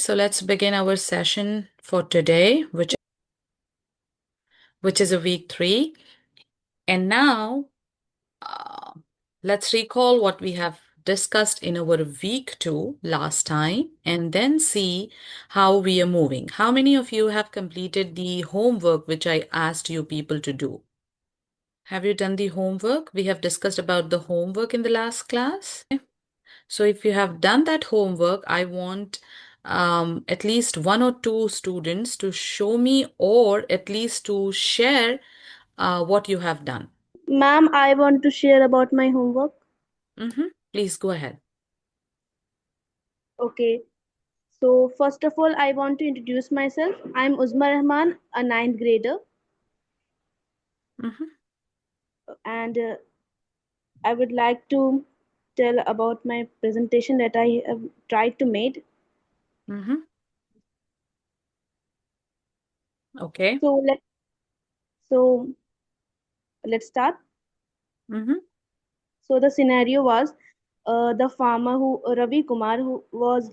So let's begin our session for today, which is a week 3. And now uh, let's recall what we have discussed in our week 2 last time and then see how we are moving. How many of you have completed the homework which I asked you people to do? Have you done the homework? We have discussed about the homework in the last class. So if you have done that homework, I want at least 1 or 2 students to show me or at least to share what you have done. Ma'am, I want to share about my homework. Please go ahead. Okay. So first of all, I want to introduce myself. I'm Uzma Rahman, a ninth grader, Mm-hmm. and I would like to tell about my presentation that I have tried to make. Mm-hmm. Okay. So so let's start. Mm-hmm. So the scenario was the farmer who Ravi Kumar whose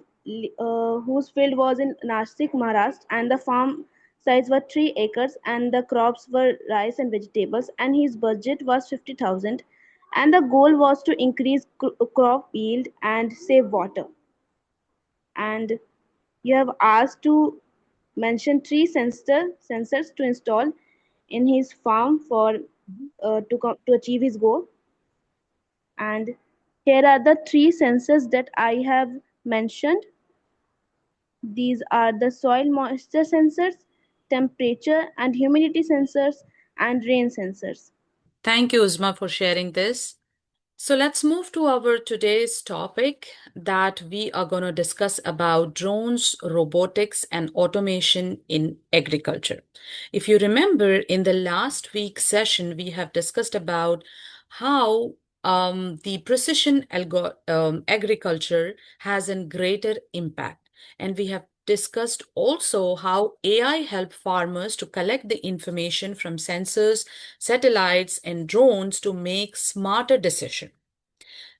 field was in Nashik, Maharashtra, and the farm size was 3 acres, and the crops were rice and vegetables, and his budget was 50,000, and the goal was to increase crop yield and save water. And you have asked to mention 3 sensors to install in his farm for to achieve his goal. And here are the 3 sensors that I have mentioned. These are the soil moisture sensors, temperature and humidity sensors, and rain sensors. Thank you, Uzma, for sharing this. So let's move to our today's topic that we are going to discuss about drones, robotics, and automation in agriculture. If you remember, in the last week's session, we have discussed about how the agriculture has a greater impact. And we have discussed also how AI help farmers to collect the information from sensors, satellites, and drones to make smarter decisions.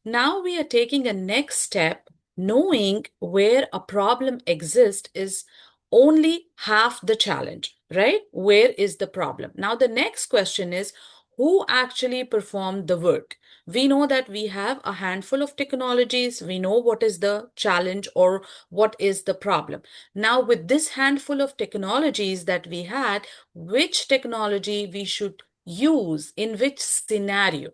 Now we are taking a next step. Knowing where a problem exists is only half the challenge, right? Where is the problem? Now the next question is who actually performed the work? We know that we have a handful of technologies. We know what is the challenge or what is the problem. Now, with this handful of technologies that we had, which technology we should use in which scenario?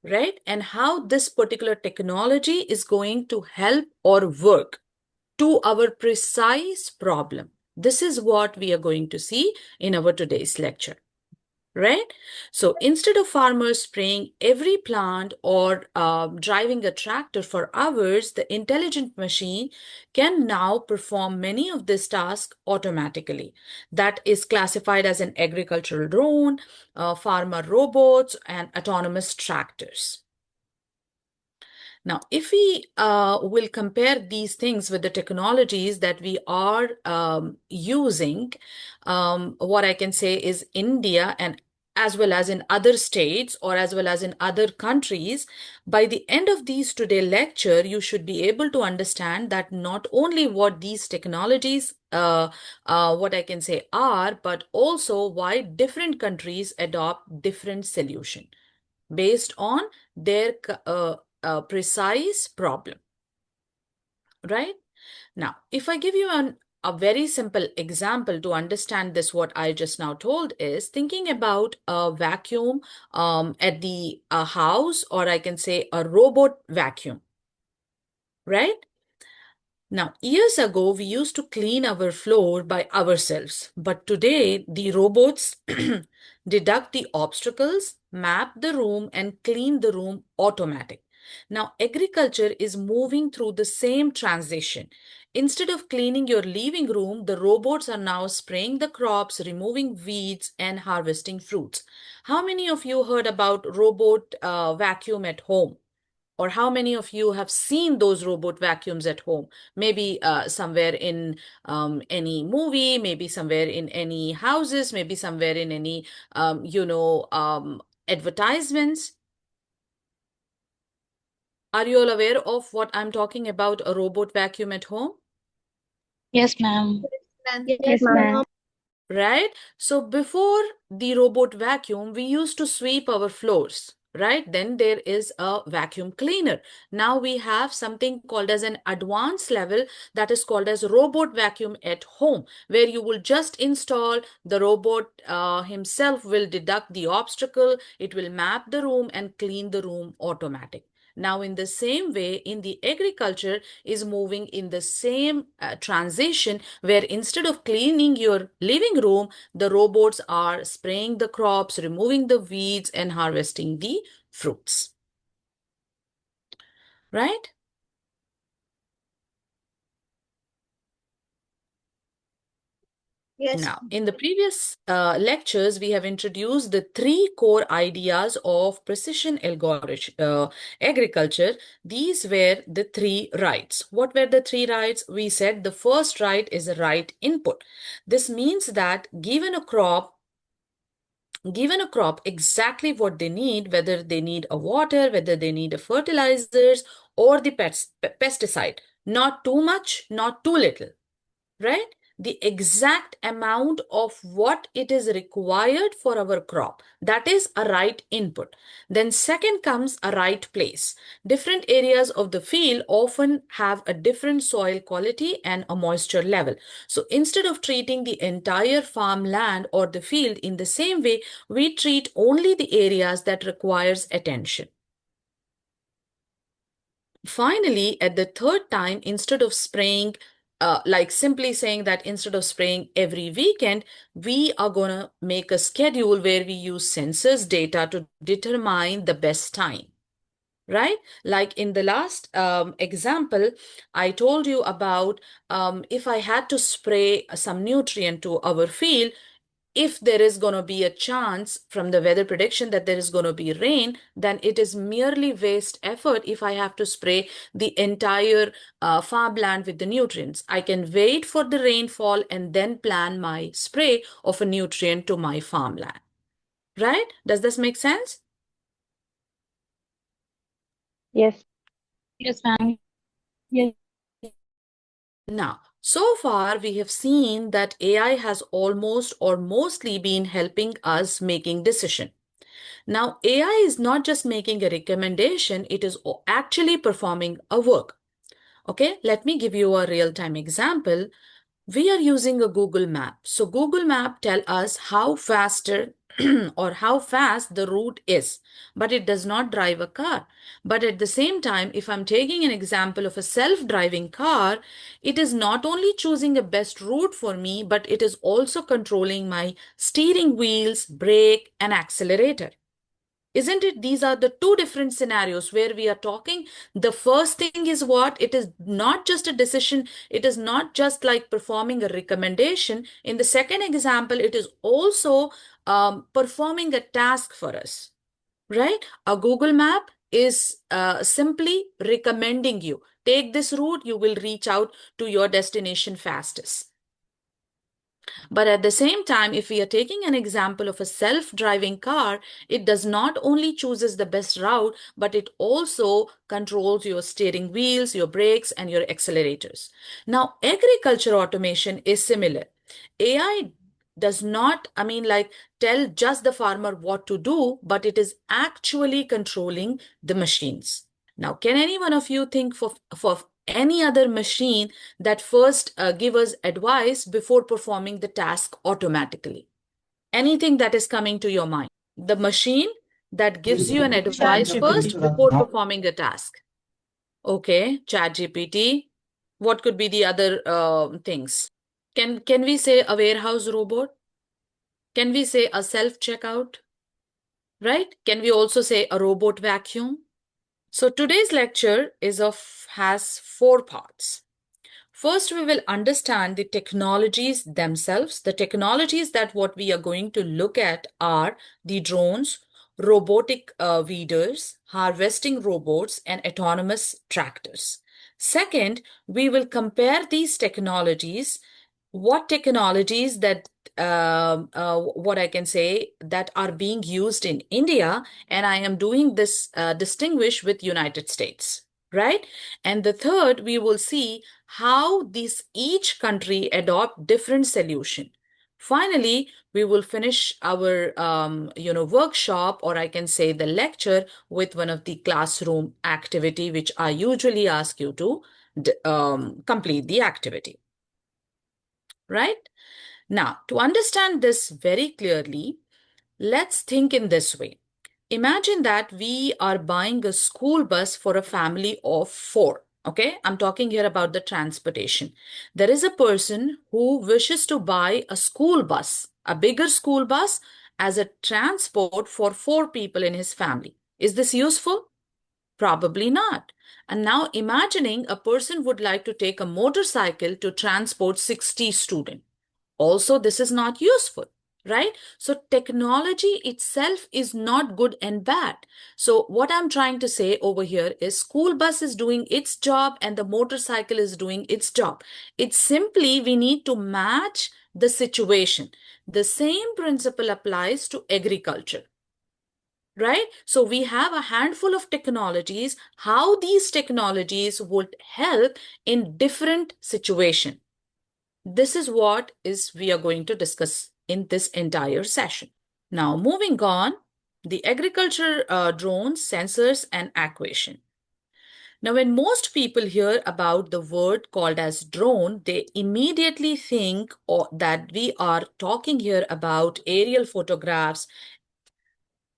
Right? And how this particular technology is going to help or work to our precise problem. This is what we are going to see in our today's lecture. Right? So instead of farmers spraying every plant or driving a tractor for hours, the intelligent machine can now perform many of these tasks automatically. That is classified as an agricultural drone, farmer robots, and autonomous tractors. Now, if we will compare these things with the technologies that we are using, what I can say is India and as well as in other states or as well as in other countries, by the end of these today lecture, you should be able to understand that not only what these technologies, what I can say are, but also why different countries adopt different solution based on their precise problem, right? Now, if I give you a very simple example to understand this, what I just now told is thinking about a vacuum at the house, or I can say a robot vacuum, right? Now, years ago, we used to clean our floor by ourselves, but today the robots deduct the obstacles, map the room, and clean the room automatic. Now, agriculture is moving through the same transition. Instead of cleaning your living room, the robots are now spraying the crops, removing weeds, and harvesting fruits. How many of you heard about robot vacuum at home? Or how many of you have seen those robot vacuums at home? Maybe somewhere in any movie, maybe somewhere in any houses, maybe somewhere in any, advertisements. Are you all aware of what I'm talking about, a robot vacuum at home? Yes, ma'am. Yes, ma'am. right? So before the robot vacuum, we used to sweep our floors, right? Then there is a vacuum cleaner. Now we have something called as an advanced level that is called as robot vacuum at home, where you will just install the robot himself will deduct the obstacle, it will map the room and clean the room automatic. Now, in the same way, in the agriculture is moving in the same transition where instead of cleaning your living room, the robots are spraying the crops, removing the weeds, and harvesting the fruits. Right? Yes. Now, in the previous lectures, we have introduced the three core ideas of precision agriculture. These were the three rights. What were the three rights? We said the first right is a right input. This means that given a crop exactly what they need, whether they need a water, whether they need a fertilizers or the pesticide, not too much, not too little, right? The exact amount of what it is required for our crop. That is a right input. Then second comes a right place. Different areas of the field often have a different soil quality and a moisture level. So instead of treating the entire farmland or the field in the same way, we treat only the areas that requires attention. Finally, at the third time, instead of spraying, like simply saying that instead of spraying every weekend, we are going to make a schedule where we use sensors data to determine the best time, right? Like in the last example, I told you about if I had to spray some nutrient to our field, if there is going to be a chance from the weather prediction that there is going to be rain, then it is merely waste effort if I have to spray the entire farmland with the nutrients. I can wait for the rainfall and then plan my spray of a nutrient to my farmland. Right? Does this make sense? Yes. Yes, ma'am. Yes. Now, so far we have seen that AI has almost or mostly been helping us making decision. Now, AI is not just making a recommendation, it is actually performing a work. Okay, let me give you a real-time example. We are using a Google Map. So Google Map tell us how faster or how fast the route is, but it does not drive a car. But at the same time, if I'm taking an example of a self-driving car, it is not only choosing a best route for me, but it is also controlling my steering wheels, brake, and accelerator. Isn't it? These are the two different scenarios where we are talking. The first thing is what? It is not just a decision. It is not just like performing a recommendation. In the second example, it is also performing a task for us, right? A Google map is simply recommending you. Take this route, you will reach out to your destination fastest. But at the same time, if we are taking an example of a self-driving car, it does not only chooses the best route, but it also controls your steering wheels, your brakes, and your accelerators. Now, agriculture automation is similar. AI does not, like, tell just the farmer what to do, but it is actually controlling the machines. Now, can any one of you think for any other machine that first give us advice before performing the task automatically? Anything that is coming to your mind? The machine that gives you an advice first ChatGPT. before performing a task. Okay, ChatGPT. What could be the other things? Can we say a warehouse robot? Can we say a self-checkout? Right? Can we also say a robot vacuum? So today's lecture has four parts. First, we will understand the technologies themselves. The technologies that what we are going to look at are the drones, robotic weeders, harvesting robots, and autonomous tractors. Second, we will compare these technologies, what technologies that what I can say that are being used in India, and I am doing this distinguish with United States. right? And the third, we will see how this each country adopt different solution. Finally, we will finish our workshop, or I can say the lecture, with one of the classroom activity, which I usually ask you to complete the activity, right? Now, to understand this very clearly, let's think in this way. Imagine that we are buying a school bus for a family of four. Okay, I'm talking here about the transportation. There is a person who wishes to buy a school bus, a bigger school bus, as a transport for four people in his family. Is this useful? Probably not. And now imagining a person would like to take a motorcycle to transport 60 students. Also, this is not useful, right? So technology itself is not good and bad. So what I'm trying to say over here is school bus is doing its job and the motorcycle is doing its job. It's simply we need to match the situation. The same principle applies to agriculture, right? So we have a handful of technologies, how these technologies would help in different situation. This is what is we are going to discuss in this entire session. Now, moving on, the agriculture drones, sensors, and aquation. Now, when most people hear about the word called as drone, they immediately think that we are talking here about aerial photographs,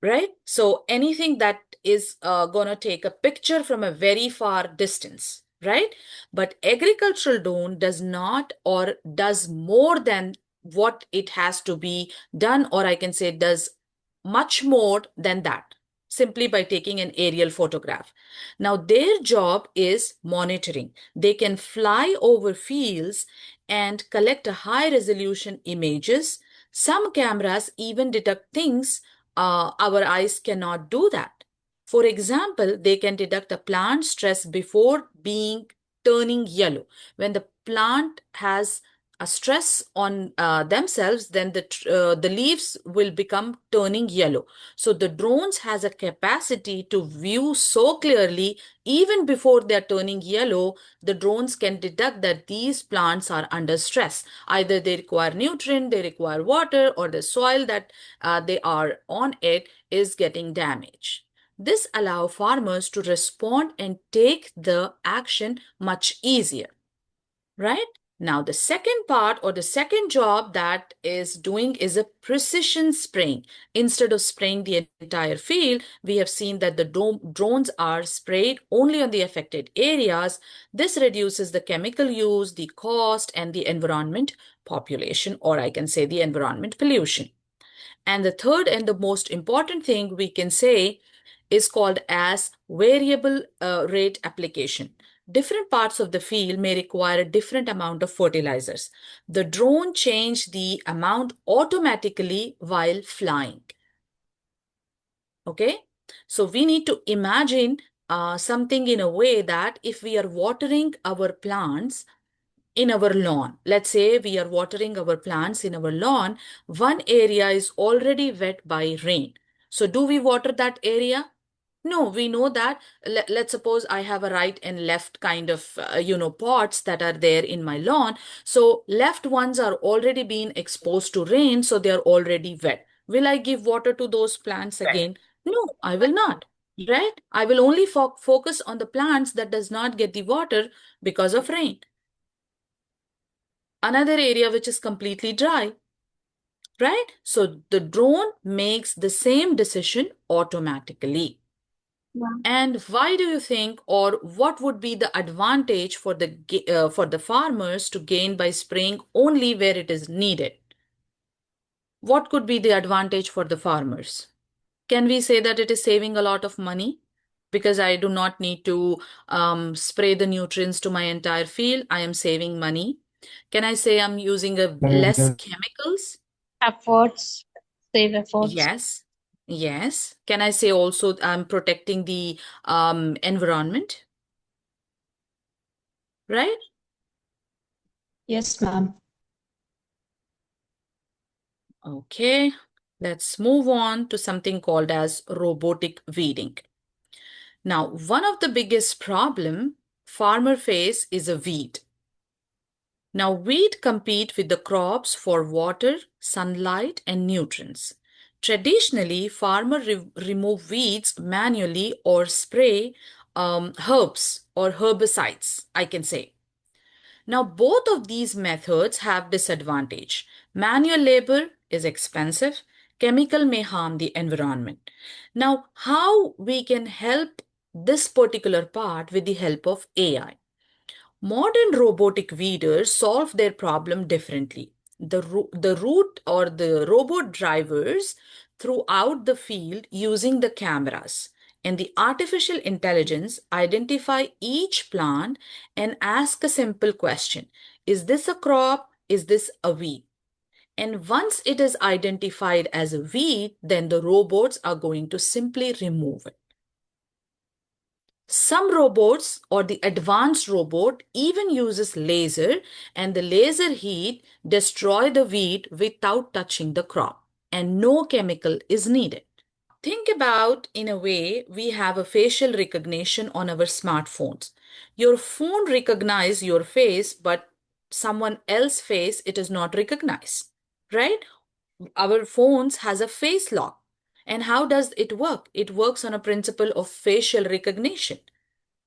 right? So anything that is going to take a picture from a very far distance, right? But agricultural drone does not or does more than what it has to be done, or I can say does much more than that, simply by taking an aerial photograph. Now, their job is monitoring. They can fly over fields and collect a high resolution images. Some cameras even detect things our eyes cannot do that. For example, they can detect a plant stress before being turning yellow. When the plant has a stress on themselves, then the leaves will become turning yellow. So the drones has a capacity to view so clearly even before they're turning yellow. The drones can detect that these plants are under stress. Either they require nutrient, they require water, or the soil that they are on it is getting damaged. This allows farmers to respond and take the action much easier, right? Now, the second part or the second job that is doing is a precision spraying. Instead of spraying the entire field, we have seen that the drones are sprayed only on the affected areas. This reduces the chemical use, the cost, and the environment population, or I can say the environment pollution. And the third and the most important thing we can say is called as variable rate application. Different parts of the field may require a different amount of fertilizers. The drone change the amount automatically while flying. Okay, so we need to imagine something in a way that if we are watering our plants in our lawn, let's say we are watering our plants in our lawn, one area is already wet by rain. So do we water that area? No, we know that. Let's suppose I have a right and left kind of, pots that are there in my lawn. So left ones are already being exposed to rain, so they are already wet. Will I give water to those plants again? No, I will not. Right? I will only focus on the plants that does not get the water because of rain. Another area which is completely dry, right? So the drone makes the same decision automatically. Yeah. And why do you think, or what would be the advantage for the farmers to gain by spraying only where it is needed? What could be the advantage for the farmers? Can we say that it is saving a lot of money? Because I do not need to spray the nutrients to my entire field. I am saving money. Can I say I'm using a less chemicals? Efforts, save efforts. Yes. Yes. Can I say also I'm protecting the environment? Right? Yes, ma'am. Okay. Let's move on to something called as robotic weeding. Now, one of the biggest problem farmer face is a weed. Now, wheat compete with the crops for water, sunlight, and nutrients. Traditionally, farmers remove weeds manually or spray herbs or herbicides, I can say. Now, both of these methods have disadvantage. Manual labor is expensive. Chemical may harm the environment. Now, how we can help this particular part with the help of AI? Modern robotic weeders solve their problem differently. The route or the robot drivers throughout the field using the cameras and the artificial intelligence identify each plant and ask a simple question. Is this a crop? Is this a weed? And once it is identified as a weed, then the robots are going to simply remove it. Some robots or the advanced robot even uses laser, and the laser heat destroy the weed without touching the crop, and no chemical is needed. Think about, in a way, we have a facial recognition on our smartphones. Your phone recognizes your face, but someone else's face it is not recognized, right? Our phones has a face lock. And how does it work? It works on a principle of facial recognition,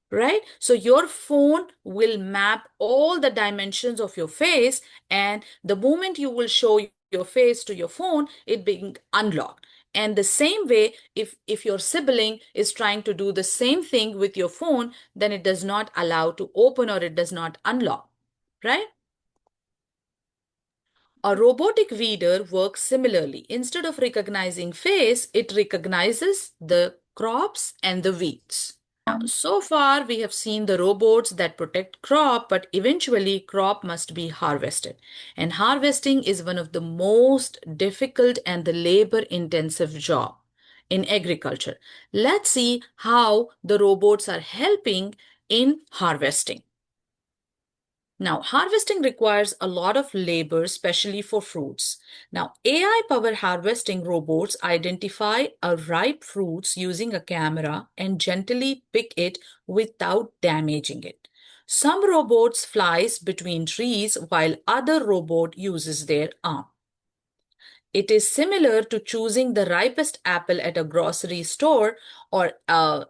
right? So your phone will map all the dimensions of your face, and the moment you will show your face to your phone, it being unlocked. And the same way, if your sibling is trying to do the same thing with your phone, then it does not allow to open or it does not unlock, right? A robotic weeder works similarly. Instead of recognizing face, it recognizes the crops and the weeds. Now, so far we have seen the robots that protect crop, but eventually crop must be harvested. And harvesting is one of the most difficult and the labor intensive job in agriculture. Let's see how the robots are helping in harvesting. Now, harvesting requires a lot of labor, especially for fruits. Now, AI-powered harvesting robots identify a ripe fruits using a camera and gently pick it without damaging it. Some robots flies between trees while other robot uses their arm. It is similar to choosing the ripest apple at a grocery store or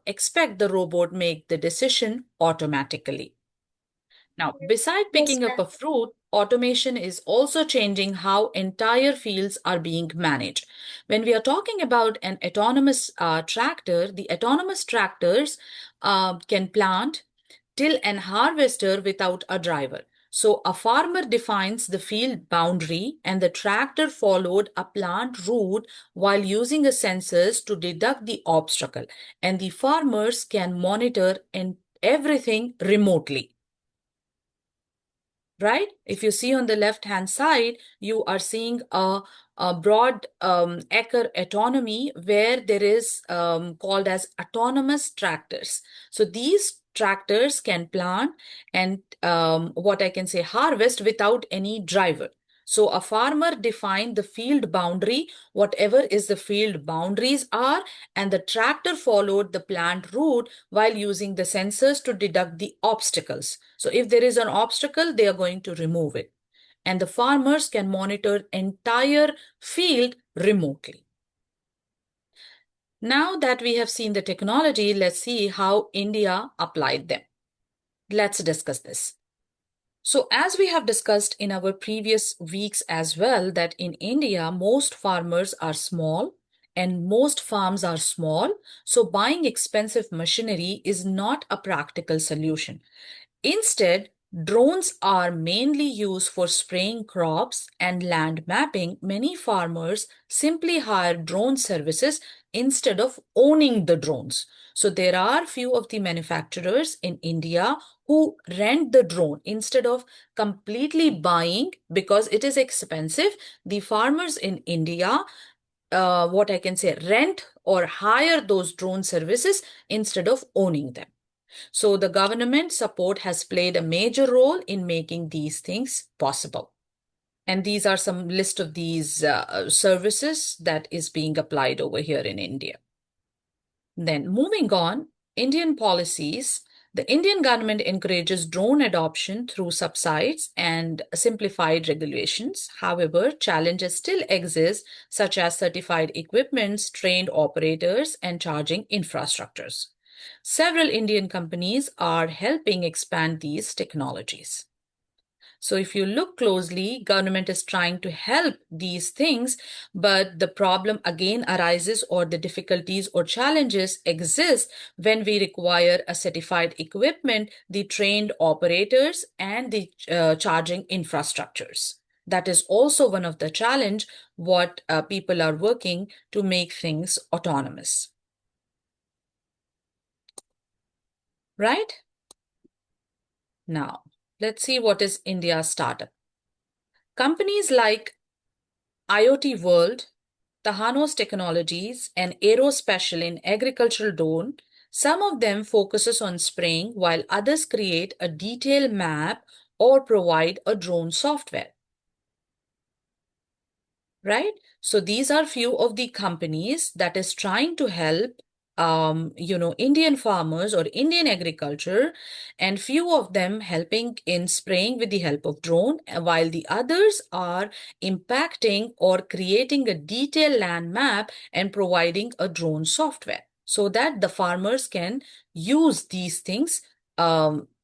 expect the robot make the decision automatically. Now, beside Yes, picking up a fruit, automation is also changing how entire fields are being managed. When we are talking about an autonomous tractor, the autonomous tractors can plant, till, and harvester without a driver. So a farmer defines the field boundary and the tractor followed a plant route while using the sensors to detect the obstacle, and the farmers can monitor and everything remotely, right? If you see on the left hand side, you are seeing a broad acre autonomy where there is called as autonomous tractors. So these tractors can plant and what I can say harvest without any driver. So a farmer defined the field boundary, whatever is the field boundaries are, and the tractor followed the plant route while using the sensors to deduct the obstacles. So if there is an obstacle, they are going to remove it. And the farmers can monitor entire field remotely. Now that we have seen the technology, let's see how India applied them. Let's discuss this. So as we have discussed in our previous weeks as well, that in India, most farmers are small and most farms are small. So buying expensive machinery is not a practical solution. Instead, drones are mainly used for spraying crops and land mapping. Many farmers simply hire drone services instead of owning the drones. So there are few of the manufacturers in India who rent the drone instead of completely buying because it is expensive. The farmers in India, what I can say, rent or hire those drone services instead of owning them. So the government support has played a major role in making these things possible. And these are some list of these services that is being applied over here in India. Then moving on, Indian policies, the Indian government encourages drone adoption through subsidies and simplified regulations. However, challenges still exist, such as certified equipments, trained operators, and charging infrastructures. Several Indian companies are helping expand these technologies. So if you look closely, government is trying to help these things, but the problem again arises, or the difficulties or challenges exist when we require a certified equipment, the trained operators, and the charging infrastructures. That is also one of the challenge what people are working to make things autonomous. Right? Now, let's see what is India's startup. Companies like IoT World, Tahanos Technologies, and Aerospatial in agricultural drone, some of them focuses on spraying while others create a detailed map or provide a drone software. Right? So these are few of the companies that is trying to help Indian farmers or Indian agriculture, and few of them helping in spraying with the help of drone, while the others are impacting or creating a detailed land map and providing a drone software so that the farmers can use these things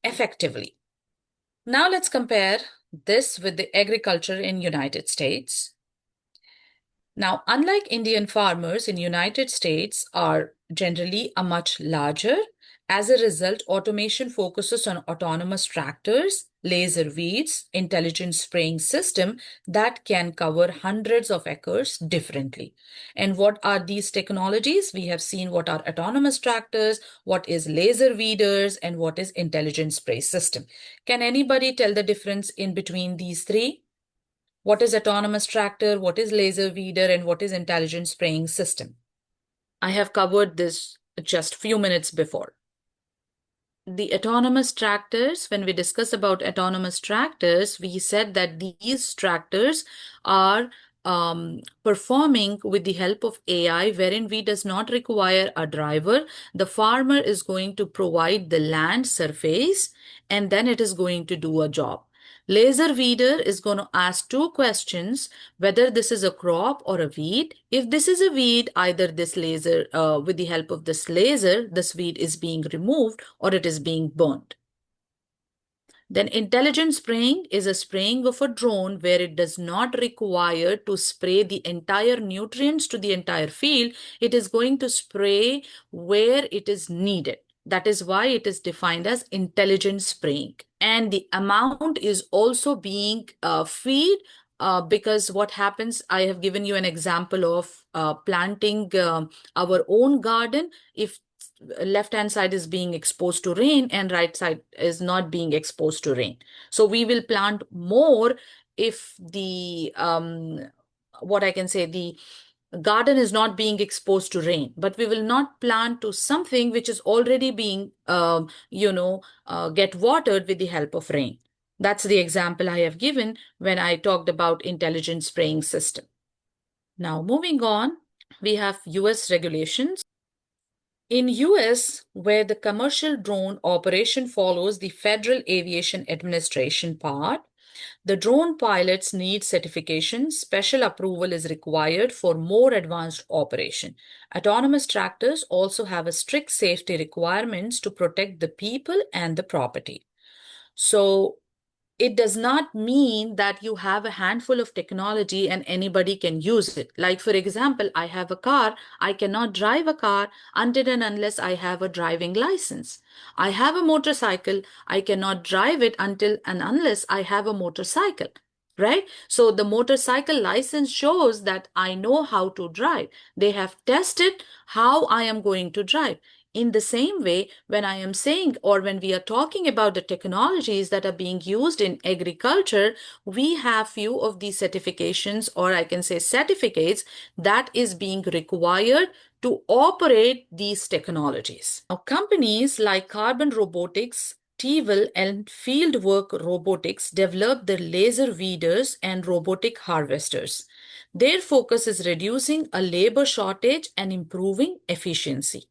effectively. Now let's compare this with the agriculture in United States. Now, unlike Indian farmers in United States are generally a much larger. As a result, automation focuses on autonomous tractors, laser weeds, intelligent spraying system that can cover hundreds of acres differently. And what are these technologies? We have seen what are autonomous tractors, what is laser weeders, and what is intelligent spray system. Can anybody tell the difference in between these three? What is autonomous tractor, what is laser weeder, and what is intelligent spraying system? I have covered this just few minutes before. The autonomous tractors, when we discuss about autonomous tractors, we said that these tractors are performing with the help of AI, wherein we does not require a driver. The farmer is going to provide the land surface, and then it is going to do a job. Laser weeder is going to ask two questions, whether this is a crop or a weed. If this is a weed, either this laser, with the help of this laser, this weed is being removed or it is being burnt. Then intelligent spraying is a spraying of a drone where it does not require to spray the entire nutrients to the entire field. It is going to spray where it is needed. That is why it is defined as intelligent spraying. And the amount is also being feed because what happens, I have given you an example of planting our own garden. If left hand side is being exposed to rain and right side is not being exposed to rain, so we will plant more if the what I can say, the garden is not being exposed to rain, but we will not plant to something which is already being get watered with the help of rain. That's the example I have given when I talked about intelligent spraying system. Now moving on, we have US regulations. In US, where the commercial drone operation follows the Federal Aviation Administration part, the drone pilots need certification. Special approval is required for more advanced operation. Autonomous tractors also have a strict safety requirements to protect the people and the property. So it does not mean that you have a handful of technology and anybody can use it. Like, for example, I have a car. I cannot drive a car until and unless I have a driving license. I have a motorcycle. I cannot drive it until and unless I have a motorcycle. Right? So the motorcycle license shows that I know how to drive. They have tested how I am going to drive. In the same way, when I am saying, or when we are talking about the technologies that are being used in agriculture, we have few of these certifications, or I can say certificates, that is being required to operate these technologies. Now, companies like Carbon Robotics, Tevel, and Fieldwork Robotics develop the laser weeders and robotic harvesters. Their focus is reducing a labor shortage and improving efficiency.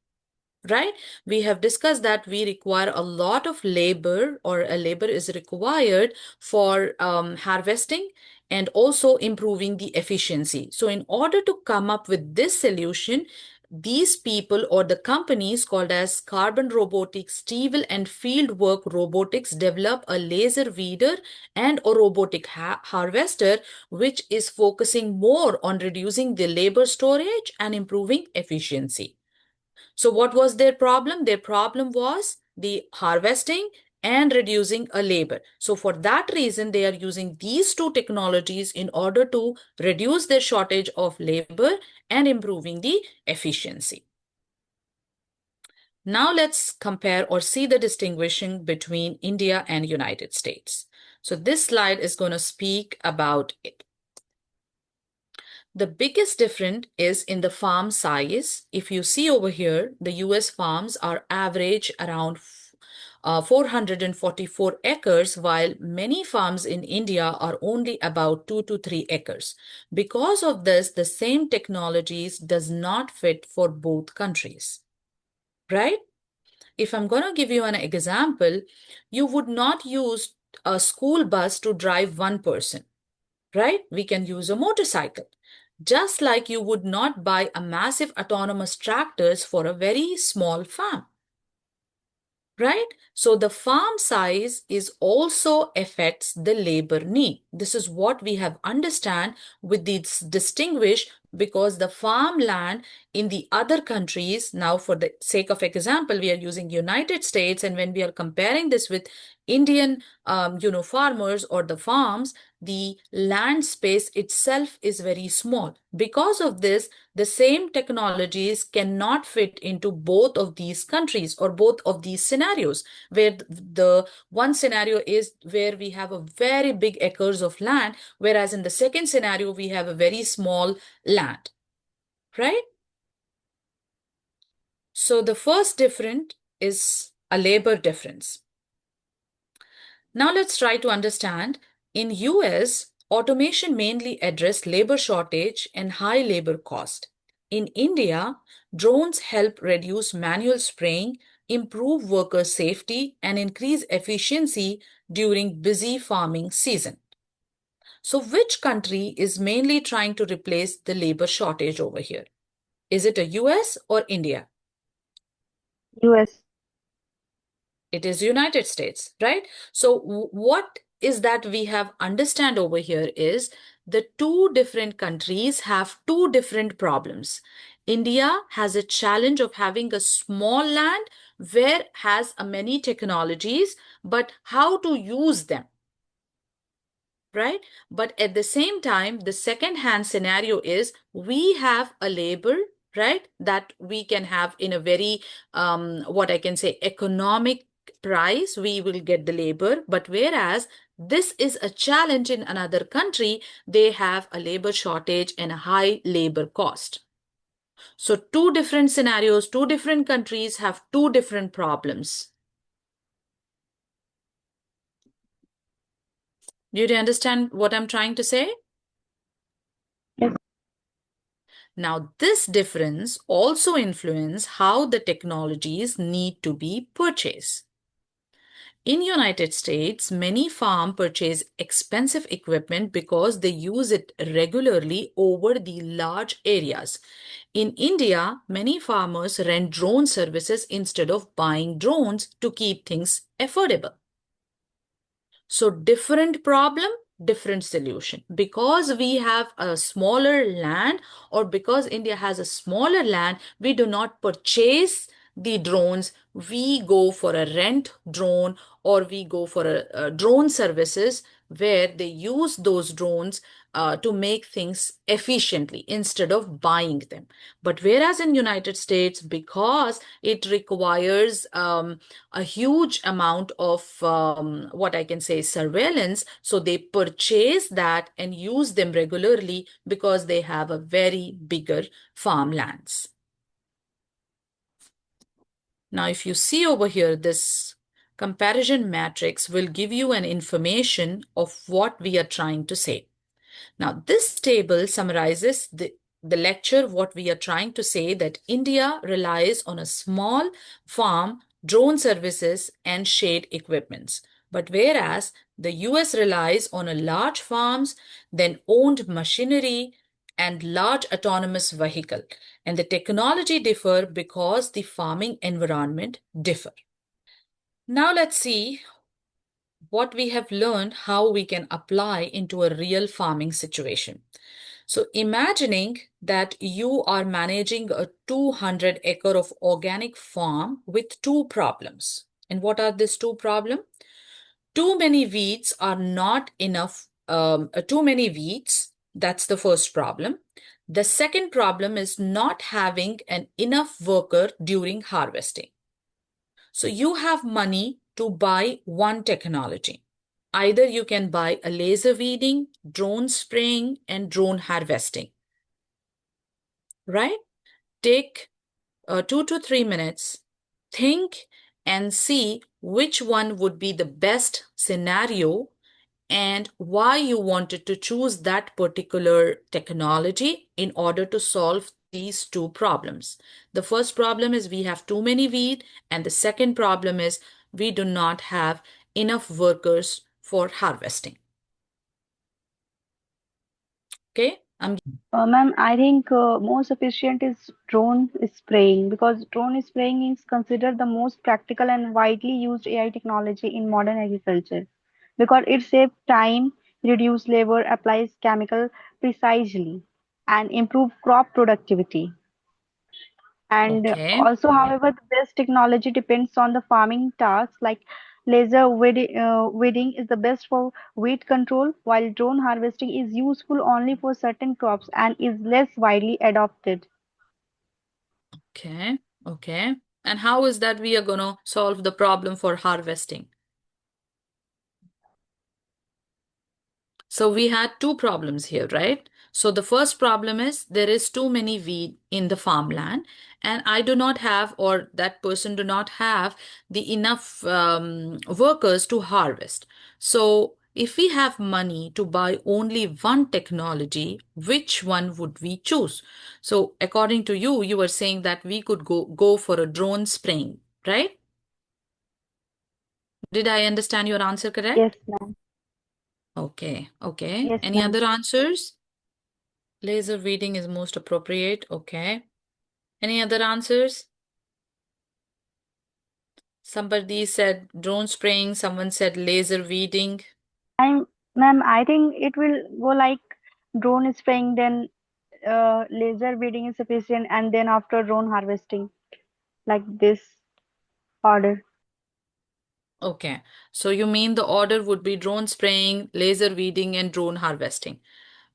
right? We have discussed that we require a lot of labor, or a labor is required for harvesting and also improving the efficiency. So in order to come up with this solution, these people or the companies called as Carbon Robotics, Steel and Fieldwork Robotics develop a laser weeder and a robotic harvester, which is focusing more on reducing the labor storage and improving efficiency. So what was their problem? Their problem was the harvesting and reducing a labor. So for that reason, they are using these two technologies in order to reduce their shortage of labor and improving the efficiency. Now let's compare or see the distinguishing between India and United States. So this slide is going to speak about it. The biggest difference is in the farm size. If you see over here, the US farms are average around 444 acres, while many farms in India are only about 2 to 3 acres. Because of this, the same technologies does not fit for both countries, right? If I'm going to give you an example, you would not use a school bus to drive one person, right? We can use a motorcycle. Just like you would not buy a massive autonomous tractors for a very small farm, right? So the farm size is also affects the labor need. This is what we have understand with this distinguish, because the farmland in the other countries, now for the sake of example, we are using United States, and when we are comparing this with Indian, farmers or the farms, the land space itself is very small. Because of this, the same technologies cannot fit into both of these countries or both of these scenarios, where the one scenario is where we have a very big acres of land, whereas in the second scenario, we have a very small land, right? So the first difference is a labor difference. Now let's try to understand. In US, automation mainly address labor shortage and high labor cost. In India, drones help reduce manual spraying, improve worker safety, and increase efficiency during busy farming season. So which country is mainly trying to replace the labor shortage over here? Is it a US or India? US. It is United States, right? So what is that we have understand over here is the two different countries have two different problems. India has a challenge of having a small land where has a many technologies, but how to use them, right? But at the same time, the second hand scenario is we have a labor, right, that we can have in a very, what I can say, economic price, we will get the labor. But whereas this is a challenge in another country, they have a labor shortage and a high labor cost. So two different scenarios, two different countries have two different problems. Do you understand what I'm trying to say? Yes. Now, this difference also influences how the technologies need to be purchased. In United States, many farms purchase expensive equipment because they use it regularly over the large areas. In India, many farmers rent drone services instead of buying drones to keep things affordable. So different problem, different solution. Because we have a smaller land, or because India has a smaller land, we do not purchase the drones. We go for a rent drone, or we go for a drone services where they use those drones to make things efficiently instead of buying them. But whereas in United States, because it requires a huge amount of what I can say surveillance, so they purchase that and use them regularly because they have a very bigger farmlands. Now, if you see over here, this comparison matrix will give you an information of what we are trying to say. Now, this table summarizes the the lecture, what we are trying to say that India relies on a small farm, drone services, and shade equipments. But whereas the US relies on a large farms, then owned machinery, and large autonomous vehicle. And the technology differ because the farming environment differ. Now let's see what we have learned, how we can apply into a real farming situation. So imagining that you are managing a 200-acre of organic farm with two problems. And what are these two problems? Too many weeds are not enough, too many weeds. That's the first problem. The second problem is not having an enough worker during harvesting. So you have money to buy one technology. Either you can buy a laser weeding, drone spraying, and drone harvesting, right? Take 2 to 3 minutes, think and see which one would be the best scenario and why you wanted to choose that particular technology in order to solve these two problems. The first problem is we have too many weed, and the second problem is we do not have enough workers for harvesting. Okay, Ma'am, I think most efficient is drone spraying because drone spraying is considered the most practical and widely used AI technology in modern agriculture because it saves time, reduces labor, applies chemical precisely, and improve crop productivity. And okay. also, however, the best technology depends on the farming tasks like weeding is the best for weed control, while drone harvesting is useful only for certain crops and is less widely adopted. Okay, okay. And how is that we are going to solve the problem for harvesting? So we had two problems here, right? So the first problem is there is too many weed in the farmland, and I do not have, or that person do not have the enough workers to harvest. So if we have money to buy only one technology, which one would we choose? So according to you, you were saying that we could go for a drone spraying, right? Did I understand your answer Yes, correct? ma'am. Okay, okay. Yes, Any ma'am. other answers? Laser reading is most appropriate. Okay. Any other answers? Somebody said drone spraying, someone said laser weeding. I'm, ma'am, I think it will go like drone spraying, then laser weeding is sufficient, and then after drone harvesting, like this order. Okay. So you mean the order would be drone spraying, laser weeding, and drone harvesting.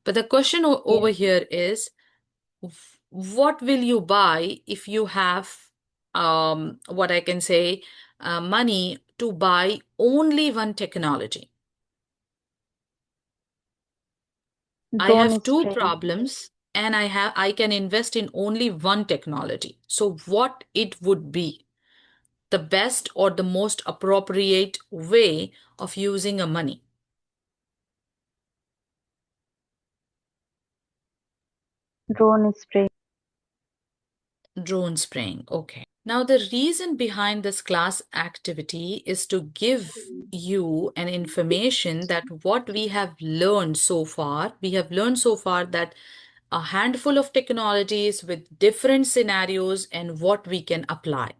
But the question over Yes, here is, what will you buy if you have, what I can say, money to buy only one technology? I drone have two spraying. problems and I can invest in only one technology. So what it would be the best or the most appropriate way of using a money? Drone spraying. Drone spraying. Okay. Now, the reason behind this class activity is to give you an information that what we have learned so far that a handful of technologies with different scenarios and what we can apply.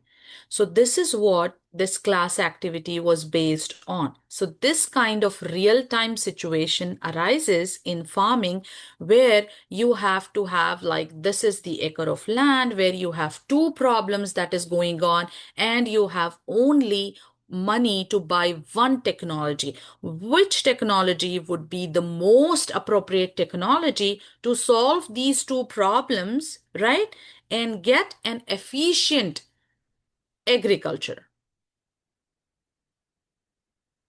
So this is what this class activity was based on. So this kind of real-time situation arises in farming where you have to have like this is the acre of land where you have two problems that is going on and you have only money to buy one technology. Which technology would be the most appropriate technology to solve these two problems, right? And get an efficient agriculture.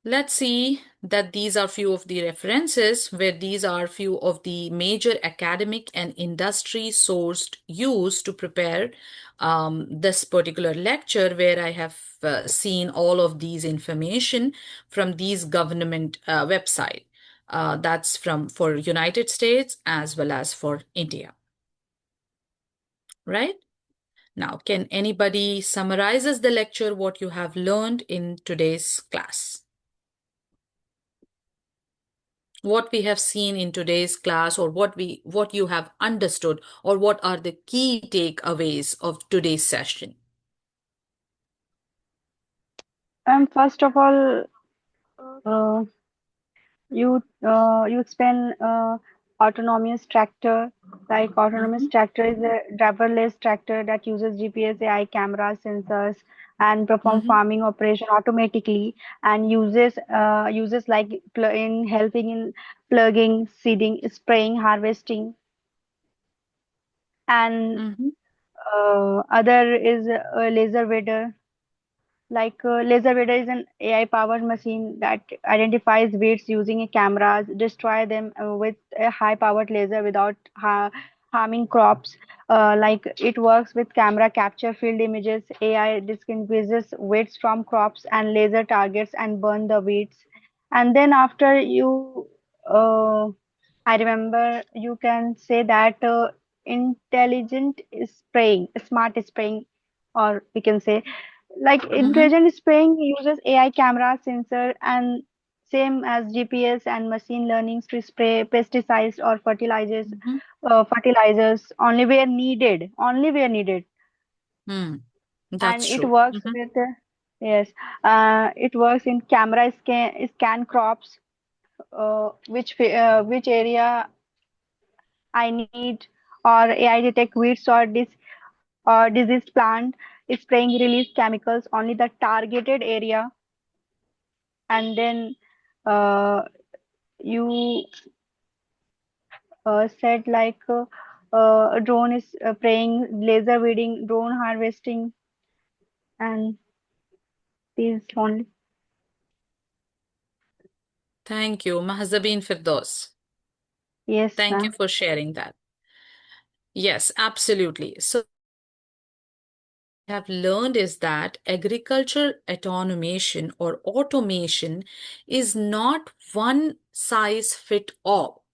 Let's see that these are few of the references where these are few of the major academic and industry sourced used to prepare this particular lecture where I have seen all of these information from these government website. That's from for United States as well as for India. right? Now, can anybody summarizes the lecture what you have learned in today's class? What we have seen in today's class, or what you have understood, or what are the key takeaways of today's session? First of all, uh, you explain autonomous tractor. Like autonomous Mhm, tractor is a driverless tractor that uses GPS, AI cameras, sensors, and perform mhm, farming operation automatically, and uses like in helping in plugging, seeding, spraying, harvesting, and mhm, other is a laser weeder. Like laser radar is an AI-powered machine that identifies weeds using cameras, destroy them with a high-powered laser without harming crops. Like it works with camera capture field images, AI distinguishes weeds from crops, and laser targets and burn the weeds. And then after uh, I remember you can say that intelligent spraying, smart spraying, or we can say like mhm, intelligent spraying uses AI camera, sensor, and same as GPS and machine learnings to spray pesticides or mhm, fertilizers only where needed, hmm. and That's it true. works Mhm, with yes, it works in camera scan crops, which area I need, or AI detect weeds or diseased plant, spraying release chemicals only the targeted area, and then uh, you said like a drone is spraying, laser weeding, drone harvesting, and these only. Thank you, Mahzabin Firdos. Yes, Thank you ma'am. for sharing that. Yes, absolutely. So have learned is that agriculture automation or automation is not one size fit all,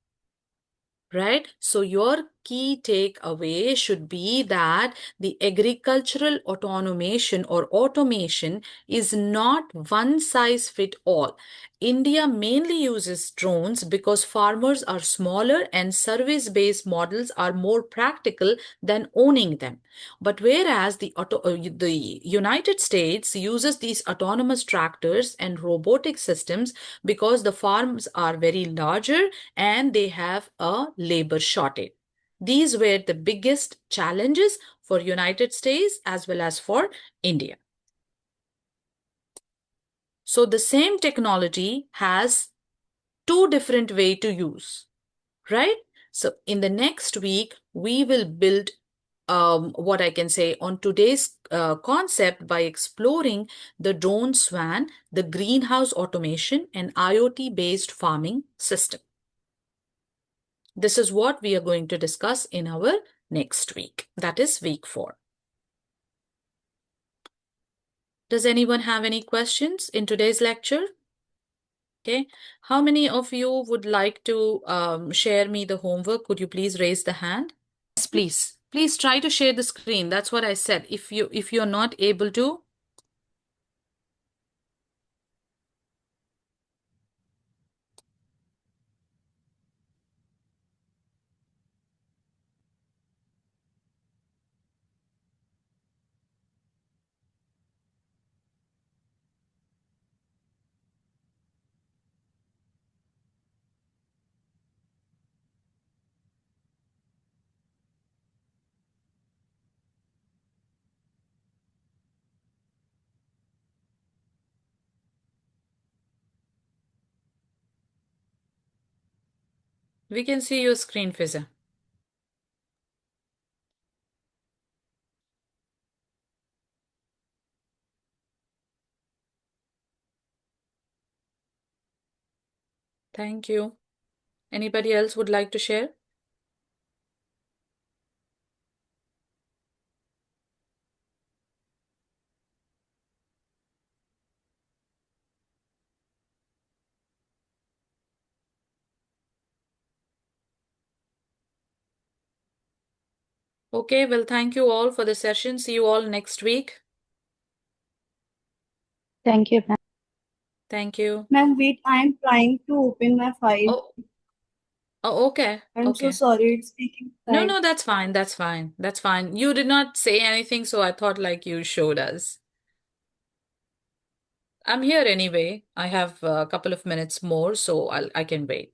right? So your key takeaway should be that the agricultural automation or automation is not one size fit all. India mainly uses drones because farmers are smaller and service-based models are more practical than owning them. But whereas the United States uses these autonomous tractors and robotic systems because the farms are very larger and they have a labor shortage. These were the biggest challenges for United States as well as for India. So the same technology has two different way to use, right? So in the next week, we will build what I can say on today's concept by exploring the drone swan, the greenhouse automation, and IoT based farming system. This is what we are going to discuss in our next week. That is week 4. Does anyone have any questions in today's lecture? Okay. How many of you would like to share me the homework? Could you please raise the hand? Yes, please. Please try to share the screen. That's what I said. If you're not able to, we can see your screen, Fiza. Thank you. Anybody else would like to share? Okay, well, thank you all for the session. See you all next week. Thank you, ma'am. Thank you. Ma'am, wait, I am trying to open my file. Oh, oh, okay. I'm so Okay. sorry, it's taking No, time. no, that's fine. That's fine. That's fine. You did not say anything, so I thought like you showed us. I'm here anyway. I have a couple of minutes more, so I can wait.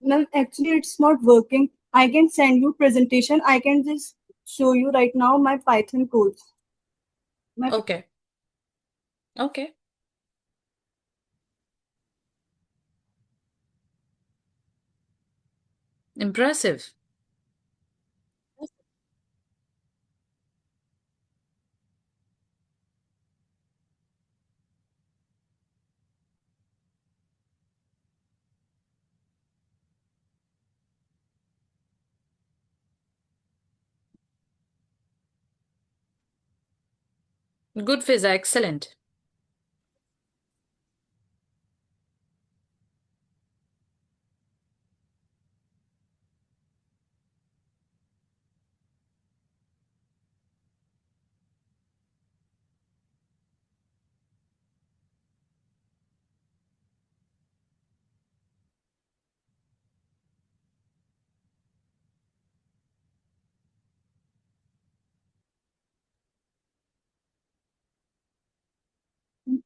Ma'am, actually it's not working. I can send you presentation. I can just show you right now my Python codes. My Okay. Okay. Impressive. Good, Fiza. Excellent.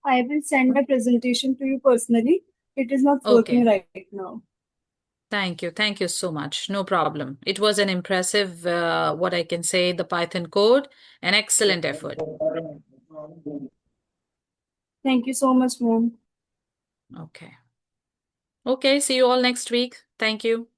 I will send my presentation to you personally. It is not working Okay. right now. Thank you. Thank you so much. No problem. It was an impressive, what I can say, the Python code, an excellent effort. Thank you so much, ma'am. Okay. Okay. See you all next week. Thank you.